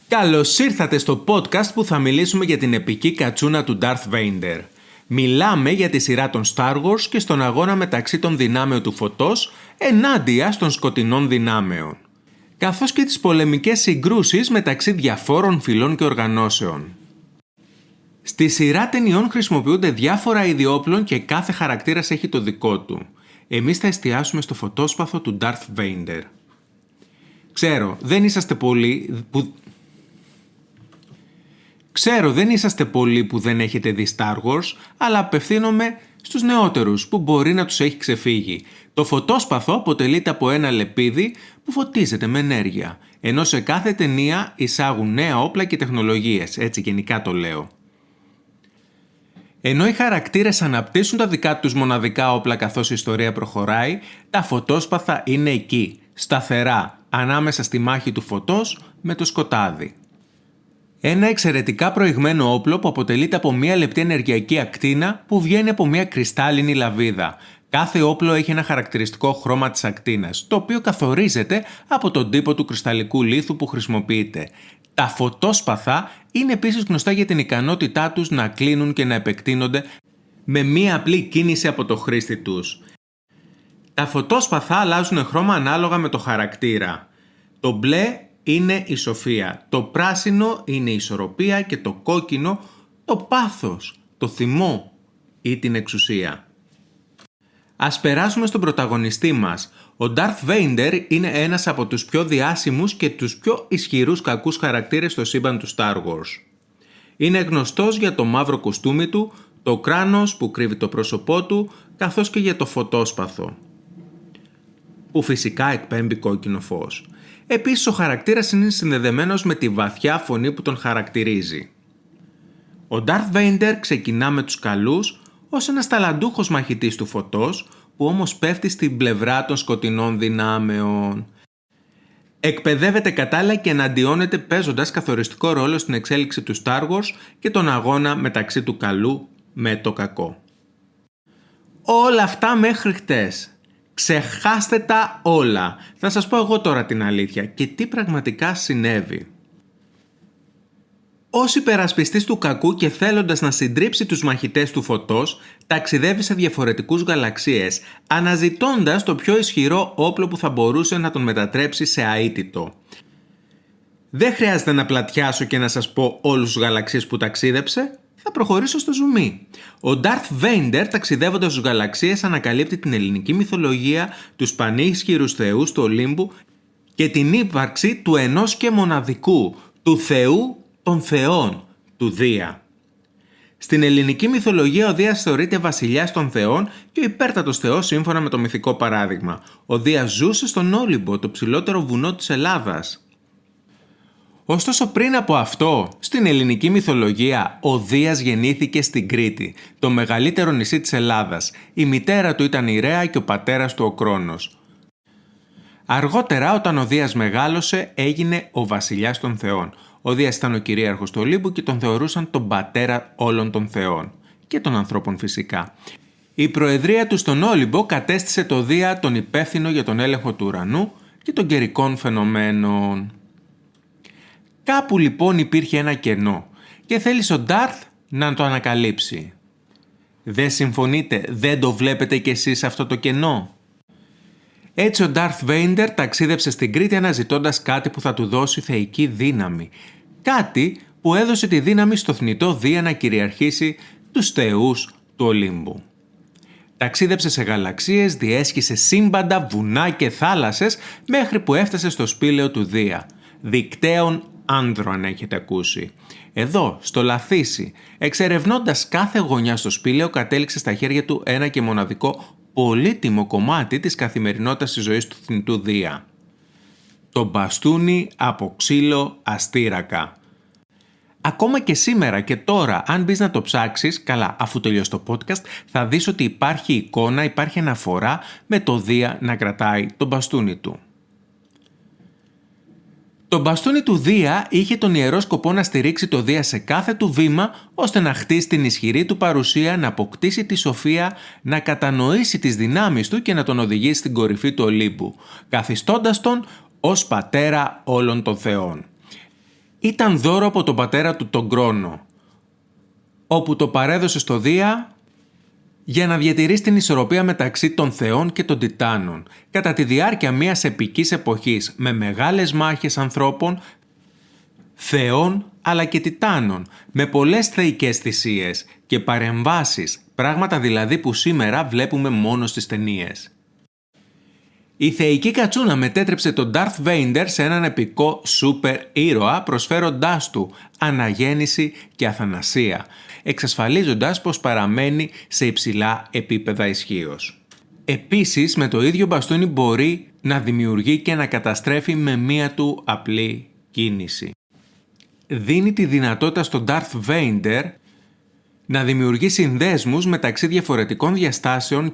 Καλώς ήρθατε στο podcast που θα μιλήσουμε για την επική κατσούνα του Darth Vader. Μιλάμε για τη σειρά των Star Wars και στον αγώνα μεταξύ των δυνάμεων του φωτός ενάντια των σκοτεινών δυνάμεων, καθώς και τις πολεμικές συγκρούσεις μεταξύ διαφόρων φυλών και οργανώσεων. Στη σειρά ταινιών χρησιμοποιούνται διάφορα είδη όπλων και κάθε χαρακτήρας έχει το δικό του. Εμείς θα εστιάσουμε στο φωτόσπαθο του Darth Vader. Ξέρω, δεν είσαστε πολλοί που δεν έχετε δει Star Wars, αλλά απευθύνομαι στους νεότερους που μπορεί να τους έχει ξεφύγει. Το φωτόσπαθο αποτελείται από ένα λεπίδι που φωτίζεται με ενέργεια, ενώ σε κάθε ταινία εισάγουν νέα όπλα και τεχνολογίες, έτσι γενικά το λέω. Ενώ οι χαρακτήρες αναπτύσσουν τα δικά τους μοναδικά όπλα καθώς η ιστορία προχωράει, τα φωτόσπαθα είναι εκεί, σταθερά, ανάμεσα στη μάχη του φωτός με το σκοτάδι. Ένα εξαιρετικά προηγμένο όπλο που αποτελείται από μια λεπτή ενεργειακή ακτίνα που βγαίνει από μια κρυστάλλινη λαβίδα. Κάθε όπλο έχει ένα χαρακτηριστικό χρώμα της ακτίνας, το οποίο καθορίζεται από τον τύπο του κρυσταλλικού λίθου που χρησιμοποιείται. Τα φωτόσπαθα είναι επίσης γνωστά για την ικανότητά τους να κλείνουν και να επεκτείνονται με μία απλή κίνηση από το χρήστη τους. Τα φωτόσπαθα αλλάζουν χρώμα ανάλογα με το χαρακτήρα. Το μπλε είναι η σοφία, το πράσινο είναι η ισορροπία και το κόκκινο το πάθος, το θυμό ή την εξουσία. Ας περάσουμε στον πρωταγωνιστή μας. Ο Darth Vader είναι ένας από τους πιο διάσημους και τους πιο ισχυρούς κακούς χαρακτήρες στο σύμπαν του Star Wars. Είναι γνωστός για το μαύρο κοστούμι του, το κράνος που κρύβει το πρόσωπό του, καθώς και για το φωτόσπαθο, που φυσικά εκπέμπει κόκκινο φως. Επίσης ο χαρακτήρας είναι συνδεδεμένος με τη βαθιά φωνή που τον χαρακτηρίζει. Ο Darth Vader ξεκινά με τους καλούς ως ένας ταλαντούχος μαχητής του φωτός που όμως πέφτει στην πλευρά των σκοτεινών δυνάμεων. Εκπαιδεύεται κατάλληλα και εναντιώνεται παίζοντας καθοριστικό ρόλο στην εξέλιξη του Star Wars και τον αγώνα μεταξύ του καλού με το κακό. Όλα αυτά μέχρι χτες. Ξεχάστε τα όλα. Θα σας πω εγώ τώρα την αλήθεια και τι πραγματικά συνέβη. Ως υπερασπιστής του κακού και θέλοντας να συντρίψει τους μαχητές του φωτός, ταξιδεύει σε διαφορετικούς γαλαξίες, αναζητώντας το πιο ισχυρό όπλο που θα μπορούσε να τον μετατρέψει σε αίτητο. Δεν χρειάζεται να πλατιάσω και να σας πω όλους τους γαλαξίες που ταξίδεψε, θα προχωρήσω στο ζουμί. Ο Darth Vader, ταξιδεύοντας στους γαλαξίες, ανακαλύπτει την ελληνική μυθολογία, τους πανίσχυρους θεούς του Ολύμπου και την ύπαρξη του ενός και μοναδικού, του Θεού των Θεών, του Δία. Στην ελληνική μυθολογία ο Δίας θεωρείται βασιλιάς των θεών και ο υπέρτατος θεός σύμφωνα με το μυθικό παράδειγμα. Ο Δίας ζούσε στον Όλυμπο, το ψηλότερο βουνό της Ελλάδας. Ωστόσο πριν από αυτό, στην ελληνική μυθολογία, ο Δίας γεννήθηκε στην Κρήτη, το μεγαλύτερο νησί της Ελλάδας. Η μητέρα του ήταν η Ρέα και ο πατέρας του ο Κρόνος. Αργότερα, όταν ο Δίας μεγάλωσε, έγινε ο βασιλιάς των θεών. Ο Δίας ήταν ο κυρίαρχος του Ολύμπου και τον θεωρούσαν τον πατέρα όλων των θεών και των ανθρώπων φυσικά. Η προεδρία του στον Όλυμπο κατέστησε το Δία τον υπεύθυνο για τον έλεγχο του ουρανού και των καιρικών φαινομένων. Κάπου λοιπόν υπήρχε ένα κενό και θέλησε ο Darth να το ανακαλύψει. Δεν συμφωνείτε, δεν το βλέπετε κι εσείς αυτό το κενό? Έτσι ο Darth Vader ταξίδεψε στην Κρήτη αναζητώντας κάτι που θα του δώσει θεϊκή δύναμη. Κάτι που έδωσε τη δύναμη στο θνητό Δία να κυριαρχήσει τους θεούς του Ολύμπου. Ταξίδεψε σε γαλαξίες, διέσχισε σύμπαντα, βουνά και θάλασσες μέχρι που έφτασε στο σπήλαιο του Δία. Δικταίων άνδρο αν έχετε ακούσει. Εδώ, στο Λαθήσι, εξερευνώντας κάθε γωνιά στο σπήλαιο, κατέληξε στα χέρια του ένα και μοναδικό πολύτιμο κομμάτι της καθημερινότητας της ζωής του θνητού Δία. Το μπαστούνι από ξύλο αστήρακα. Ακόμα και σήμερα και τώρα, αν μπεις να το ψάξεις, καλά, αφού τελειώσει το podcast, θα δεις ότι υπάρχει εικόνα, υπάρχει αναφορά με το Δία να κρατάει το μπαστούνι του. Το μπαστούνι του Δία είχε τον ιερό σκοπό να στηρίξει το Δία σε κάθε του βήμα, ώστε να χτίσει την ισχυρή του παρουσία, να αποκτήσει τη σοφία, να κατανοήσει τις δυνάμεις του και να τον οδηγήσει στην κορυφή του Ολύμπου, καθιστώντας τον ως πατέρα όλων των θεών. Ήταν δώρο από τον πατέρα του τον Κρόνο, όπου το παρέδωσε στο Δία για να διατηρήσει την ισορροπία μεταξύ των θεών και των τιτάνων, κατά τη διάρκεια μιας επικής εποχής με μεγάλες μάχες ανθρώπων, θεών αλλά και τιτάνων, με πολλές θεϊκές θυσίες και παρεμβάσεις, πράγματα δηλαδή που σήμερα βλέπουμε μόνο στις ταινίες. Η θεϊκή κατσούνα μετέτρεψε τον Darth Vader σε έναν επικό σούπερ ήρωα, προσφέροντάς του αναγέννηση και αθανασία, εξασφαλίζοντας πως παραμένει σε υψηλά επίπεδα ισχύως. Επίσης, με το ίδιο μπαστούνι μπορεί να δημιουργεί και να καταστρέφει με μία του απλή κίνηση. Δίνει τη δυνατότητα στον Darth Vader να δημιουργεί συνδέσμους μεταξύ διαφορετικών διαστάσεων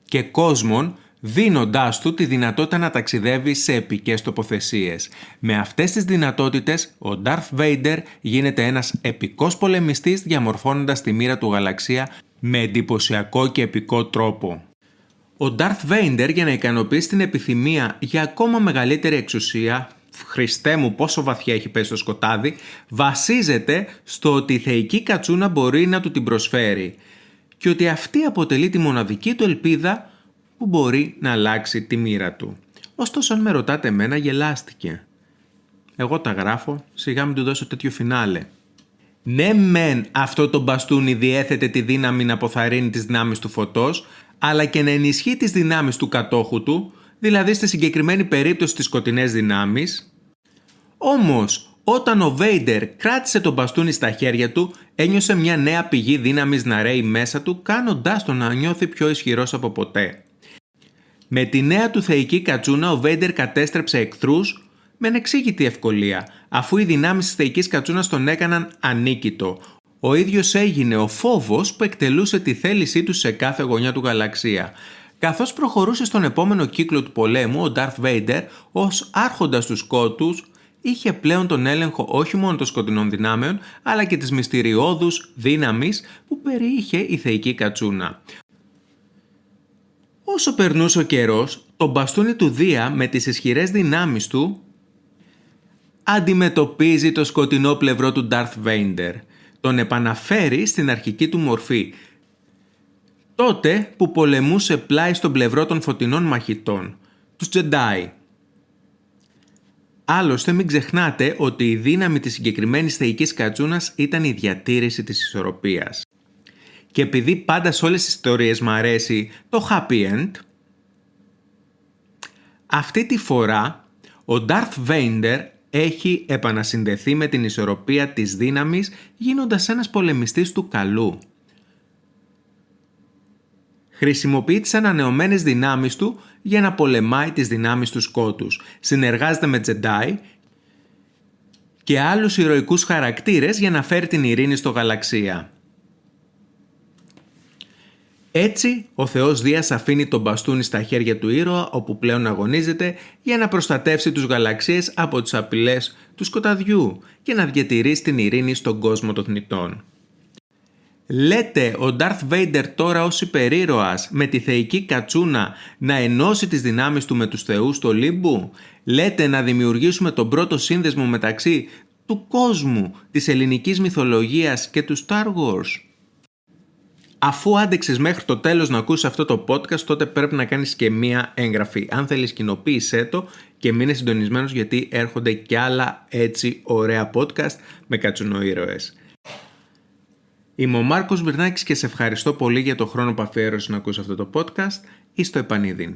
και κόσμων, δίνοντάς του τη δυνατότητα να ταξιδεύει σε επικές τοποθεσίες. Με αυτές τις δυνατότητες, ο Darth Vader γίνεται ένας επικός πολεμιστής, διαμορφώνοντας τη μοίρα του γαλαξία με εντυπωσιακό και επικό τρόπο. Ο Darth Vader, για να ικανοποιήσει την επιθυμία για ακόμα μεγαλύτερη εξουσία, Χριστέ μου πόσο βαθιά έχει πέσει το σκοτάδι, βασίζεται στο ότι η θεϊκή κατσούνα μπορεί να του την προσφέρει και ότι αυτή αποτελεί τη μοναδική του ελπίδα που μπορεί να αλλάξει τη μοίρα του. Ωστόσο, αν με ρωτάτε εμένα, γελάστηκε. Εγώ τα γράφω, σιγά μην του δώσω τέτοιο φινάλε. Ναι μεν αυτό το μπαστούνι διέθετε τη δύναμη να αποθαρρύνει τις δυνάμεις του φωτός, αλλά και να ενισχύει τις δυνάμεις του κατόχου του, δηλαδή στη συγκεκριμένη περίπτωση τις σκοτεινές δυνάμεις. Όμως, όταν ο Vader κράτησε το μπαστούνι στα χέρια του, ένιωσε μια νέα πηγή δύναμης να ρέει μέσα του, κάνοντάς τον να νιώθει πιο ισχυρός από ποτέ. Με τη νέα του θεϊκή κατσούνα, ο Vader κατέστρεψε εχθρούς με ανεξήγητη ευκολία, αφού οι δυνάμεις της θεϊκής κατσούνας τον έκαναν ανίκητο. Ο ίδιος έγινε ο φόβος που εκτελούσε τη θέλησή του σε κάθε γωνιά του γαλαξία. Καθώς προχωρούσε στον επόμενο κύκλο του πολέμου, ο Darth Vader, ως άρχοντας του σκότους, είχε πλέον τον έλεγχο όχι μόνο των σκοτεινών δυνάμεων, αλλά και της μυστηριώδους δύναμης που περιείχε η θεϊκή κατσούνα. Όσο περνούσε ο καιρός, το μπαστούνι του Δία με τις ισχυρές δυνάμεις του αντιμετωπίζει το σκοτεινό πλευρό του Darth Vader. Τον επαναφέρει στην αρχική του μορφή, τότε που πολεμούσε πλάι στον πλευρό των φωτεινών μαχητών, τους Jedi. Άλλωστε μην ξεχνάτε ότι η δύναμη της συγκεκριμένης θεϊκής κατσούνας ήταν η διατήρηση της ισορροπίας. Και επειδή πάντα σε όλες τις ιστορίες μου αρέσει το happy end, αυτή τη φορά ο Darth Vader έχει επανασυνδεθεί με την ισορροπία της δύναμης, γίνοντας ένας πολεμιστής του καλού. Χρησιμοποιεί τις ανανεωμένες δυνάμεις του για να πολεμάει τις δυνάμεις του σκότους. Συνεργάζεται με Jedi και άλλους ηρωικούς χαρακτήρες για να φέρει την ειρήνη στο γαλαξία. Έτσι, ο Θεός Δίας αφήνει τον μπαστούνι στα χέρια του ήρωα, όπου πλέον αγωνίζεται για να προστατεύσει τους γαλαξίες από τις απειλές του σκοταδιού και να διατηρήσει την ειρήνη στον κόσμο των θνητών. Λέτε ο Darth Vader τώρα ως υπερήρωας με τη θεϊκή κατσούνα να ενώσει τις δυνάμεις του με τους θεούς του Ολύμπου? Λέτε να δημιουργήσουμε τον πρώτο σύνδεσμο μεταξύ του κόσμου, της ελληνικής μυθολογίας και του Star Wars? Αφού άντεξες μέχρι το τέλος να ακούσεις αυτό το podcast, τότε πρέπει να κάνεις και μία έγγραφη. Αν θέλεις, κοινοποίησέ το και μείνε συντονισμένος, γιατί έρχονται κι άλλα έτσι ωραία podcast με κατσουνοήρωες. Είμαι ο Μάρκος Μπυρνάκης και σε ευχαριστώ πολύ για το χρόνο που αφιέρωσες να ακούσεις αυτό το podcast. Εις το επανειδήν.